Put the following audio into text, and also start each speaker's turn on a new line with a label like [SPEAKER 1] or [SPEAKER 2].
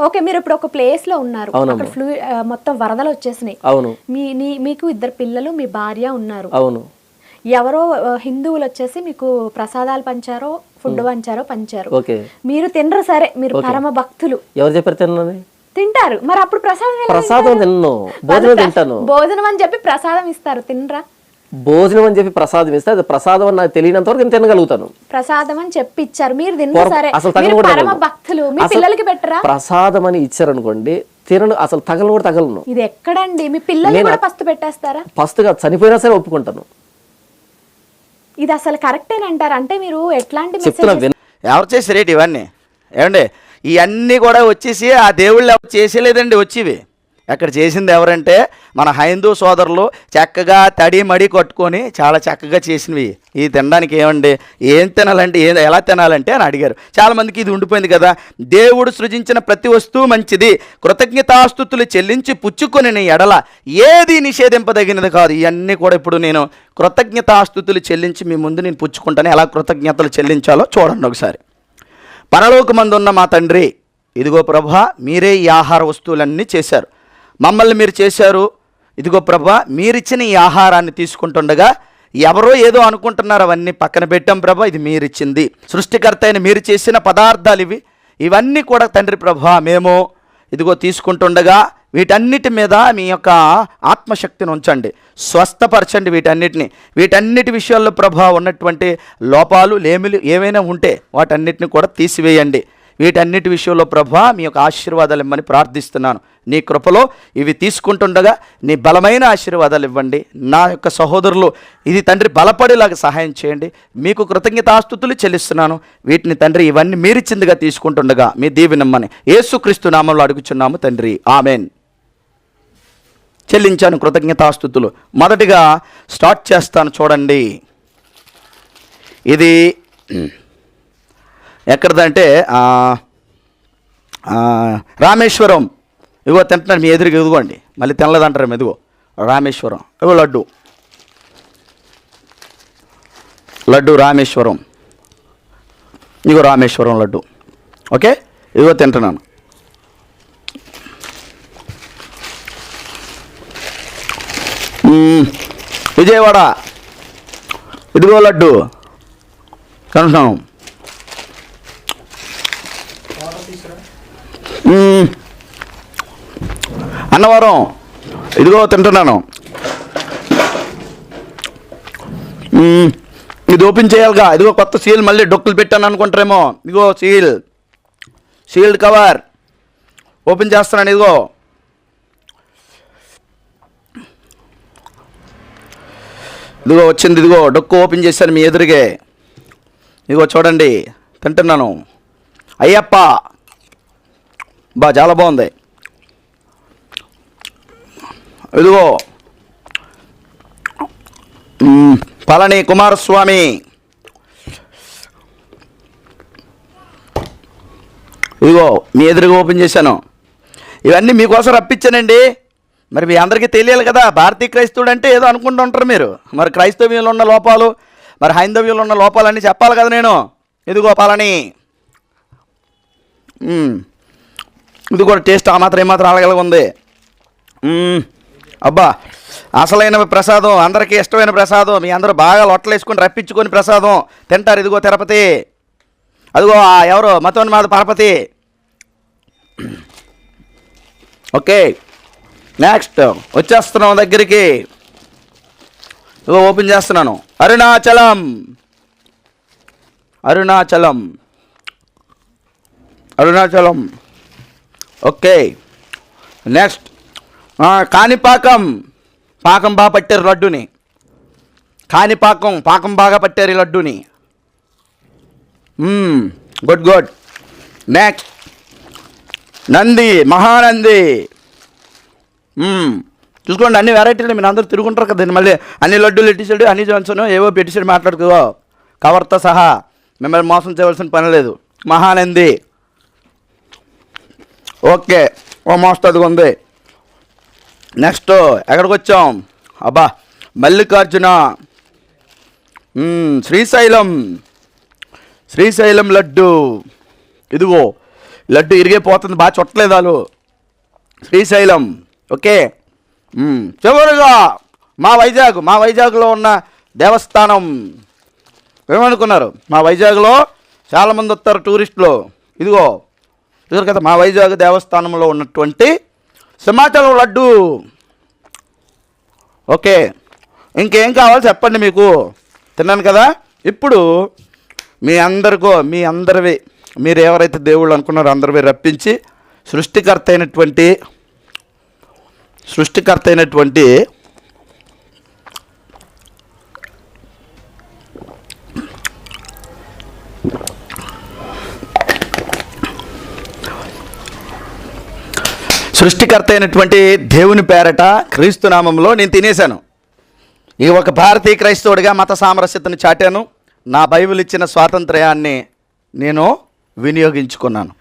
[SPEAKER 1] Okay. మీరు ఇప్పుడు ఒక ప్లేస్ లో ఉన్నారు. అక్కడ
[SPEAKER 2] అవునమ్మా.
[SPEAKER 1] మొత్తం వరదలు వచ్చేసినాయి.
[SPEAKER 2] అవును.
[SPEAKER 1] మీకు 2 పిల్లలు, మీ భార్య ఉన్నారు.
[SPEAKER 2] అవును.
[SPEAKER 1] ఎవరో హిందువులు వచ్చేసి మీకు ప్రసాదాలు పంచారో, ఫుడ్ పంచారు.
[SPEAKER 2] ఓకే.
[SPEAKER 1] మీరు తినరు, సరే మీరు పరమ భక్తులు.
[SPEAKER 2] ఎవరు చెప్పారు తిన్నానని?
[SPEAKER 1] తింటారు. మరి అప్పుడు ప్రసాదం ఎలా
[SPEAKER 2] ప్రసాదం
[SPEAKER 1] తింటారు?
[SPEAKER 2] తిన్ను, భోజనం తింటాను.
[SPEAKER 1] భోజనం అని చెప్పి ప్రసాదం ఇస్తారు, తినరా?
[SPEAKER 2] భోజనం అని చెప్పి ప్రసాదం ఇస్తే అది ప్రసాదం అని నాకు తెలియనంత వరకు నేను తినగలుగుతాను.
[SPEAKER 1] ప్రసాదం అని చెప్పి ఇచ్చారు, మీరు తినరు, సరే
[SPEAKER 2] అసలు
[SPEAKER 1] మీరు
[SPEAKER 2] తగలను కూడా
[SPEAKER 1] పరమ
[SPEAKER 2] తగలను.
[SPEAKER 1] భక్తులు, మీ పిల్లలకి పెట్టరా?
[SPEAKER 2] ప్రసాదం అని ఇచ్చారనుకోండి, తినను, అసలు తగలను కూడా తగలను.
[SPEAKER 1] ఇది ఎక్కడండి? మీ పిల్లల్ని కూడా పస్తు పెట్టేస్తారా?
[SPEAKER 2] ఫస్ట్గా చనిపోయినా సరే ఒప్పుకుంటాను.
[SPEAKER 1] ఇది అసలు కరెక్టేనంటారు? అంటే మీరు ఎట్లాంటి
[SPEAKER 2] చెప్తున్నా
[SPEAKER 1] మెసేజ్?
[SPEAKER 3] ఎవరు చేసారేటి ఇవన్నీ? ఏమండి, ఇవన్నీ కూడా వచ్చేసి ఆ దేవుళ్ళు ఎవరు చేసేలేదండి. వచ్చివి ఎక్కడ చేసింది ఎవరంటే మన హైందూ సోదరులు చక్కగా తడి మడి కట్టుకొని చాలా చక్కగా చేసినవి. ఇది తినడానికి ఏమండి, ఏం తినాలంటే ఎలా తినాలంటే అని అడిగారు. చాలామందికి ఇది ఉండిపోయింది కదా. దేవుడు సృజించిన ప్రతి వస్తువు మంచిది, కృతజ్ఞతాస్తుతులు చెల్లించి పుచ్చుకొని ఎడల ఏది నిషేధింపదగినది కాదు. ఇవన్నీ కూడా ఇప్పుడు నేను కృతజ్ఞతాస్తుతులు చెల్లించి మీ ముందు నేను పుచ్చుకుంటాను. ఎలా కృతజ్ఞతలు చెల్లించాలో చూడండి ఒకసారి. పరలోకమందున్న మా తండ్రి, ఇదిగో ప్రభా, మీరే ఈ ఆహార వస్తువులన్నీ చేశారు, మమ్మల్ని మీరు చేశారు. ఇదిగో ప్రభా, మీరిచ్చిన ఈ ఆహారాన్ని తీసుకుంటుండగా ఎవరో ఏదో అనుకుంటున్నారు, అవన్నీ పక్కన పెట్టాం ప్రభా, ఇది మీరిచ్చింది, సృష్టికర్త అయిన మీరు చేసిన పదార్థాలు ఇవన్నీ కూడా తండ్రి ప్రభా మేము ఇదిగో తీసుకుంటుండగా వీటన్నిటి మీద మీ యొక్క ఆత్మశక్తిని ఉంచండి, స్వస్థపరచండి వీటన్నిటి విషయాల్లో ప్రభా ఉన్నటువంటి లోపాలు లేమిలు ఏవైనా ఉంటే వాటన్నిటిని కూడా తీసివేయండి. వీటన్నిటి విషయంలో ప్రభా మీ యొక్క ఆశీర్వాదాలు ఇవ్వమని ప్రార్థిస్తున్నాను. నీ కృపలో ఇవి తీసుకుంటుండగా నీ బలమైన ఆశీర్వాదాలు ఇవ్వండి. నా యొక్క సహోదరులు ఇది తండ్రి బలపడేలాగా సహాయం చేయండి. మీకు కృతజ్ఞతాస్తుతులు చెల్లిస్తున్నాను. వీటిని తండ్రి ఇవన్నీ మీరిచ్చిందిగా తీసుకుంటుండగా మీ దీవెనమ్మని యేసుక్రీస్తు నామంలో అడుగుచున్నాము తండ్రి, ఆమెన్. చెల్లించాను కృతజ్ఞతాస్తుతులు. మొదటిగా స్టార్ట్ చేస్తాను చూడండి. ఇది ఎక్కడదంటే రామేశ్వరం. ఇదిగో తింటున్నారు మీ ఎదురుగా, ఇదిగోండి, మళ్ళీ తినలేదంటారు. ఇదిగో రామేశ్వరం, ఇదిగో లడ్డు రామేశ్వరం, ఇదిగో రామేశ్వరం లడ్డు. ఓకే, ఇదిగో తింటున్నాను. విజయవాడ, ఇదిగో లడ్డు తింటున్నాను. అన్నవరం, ఇదిగో తింటున్నాను. ఇది ఓపెన్ చేయాలిగా. ఇదిగో కొత్త సీల్, మళ్ళీ డొక్కులు పెట్టాను అనుకుంటారేమో. ఇదిగో సీల్డ్ కవర్ ఓపెన్ చేస్తున్నాను. ఇదిగో వచ్చింది, ఇదిగో డొక్కు ఓపెన్ చేశాను మీ ఎదురుగే. ఇదిగో చూడండి, తింటున్నాను. అయ్యప్ప, చాలా బాగుంది. ఇదిగో పళని కుమారస్వామి, ఇదిగో మీ ఎదురుగా ఓపెన్ చేశాను. ఇవన్నీ మీకోసం రప్పించానండి. మరి మీ అందరికీ తెలియాలి కదా, భారతీయ క్రైస్తవుడు అంటే ఏదో అనుకుంటూ ఉంటారు మీరు. మరి క్రైస్తవ్యంలో ఉన్న లోపాలు, మరి హైందవ్యంలో ఉన్న లోపాలన్నీ చెప్పాలి కదా నేను. ఇదిగో పళని, ఇది కూడా టేస్ట్ ఆ మాత్రం ఏమాత్రం అలగలగా ఉంది. అబ్బా, అసలైన ప్రసాదం, అందరికీ ఇష్టమైన ప్రసాదం. మీ అందరూ బాగా లొట్టలేసుకొని రప్పించుకొని ప్రసాదం తింటారు. ఇదిగో తిరుపతి, అదిగో ఎవరు మతోన్మాద పరపతి. ఓకే, నెక్స్ట్ వచ్చేస్తున్నాం దగ్గరికి. ఇదిగో ఓపెన్ చేస్తున్నాను. అరుణాచలం. Okay, next Kanipakam. పాకం బాగా పట్టారు లడ్డుని. పాకం బాగా పట్టారు ఈ లడ్డుని. గుడ్. నెక్స్ట్ మహానంది. చూసుకోండి, అన్ని వెరైటీలు మీరు అందరూ తిరుగుంటారు కదా. మళ్ళీ అన్ని లడ్డూలు ఎట్టిసాడు, అన్ని జాన్సన్ ఏవో పెట్టిసాడు మాట్లాడుకో, కవర్తో సహా. మిమ్మల్ని మోసం చేయవలసిన పని లేదు. మహానంది. ఓకే, ఓ మోస్తదిగా ఉంది. నెక్స్ట్ ఎక్కడికి వచ్చాం? అబ్బా, మల్లికార్జున. శ్రీశైలం లడ్డు. ఇదిగో లడ్డు ఇరిగిపోతుంది, బాగా చుట్టలేదు వాళ్ళు. శ్రీశైలం. ఓకే. చివరిగా మా వైజాగ్లో ఉన్న దేవస్థానం. ఏమనుకున్నారు? మా వైజాగ్లో చాలామంది వస్తారు టూరిస్టులు. ఇదిగో చూసారు కదా, మా వైజాగ్ దేవస్థానంలో ఉన్నటువంటి సింహాచలం లడ్డు. ఓకే, ఇంకేం కావాలో చెప్పండి, మీకు తిన్నాను కదా. ఇప్పుడు మీ అందరివి మీరు ఎవరైతే దేవుళ్ళు అనుకున్నారో అందరివి రప్పించి సృష్టికర్త అయినటువంటి దేవుని పేరట క్రీస్తు నామంలో నేను తినేశాను. ఈ ఒక భారతీయ క్రైస్తవుడిగా మత సామరస్యతను చాటాను. నా బైబిల్ ఇచ్చిన స్వాతంత్ర్యాన్ని నేను వినియోగించుకున్నాను.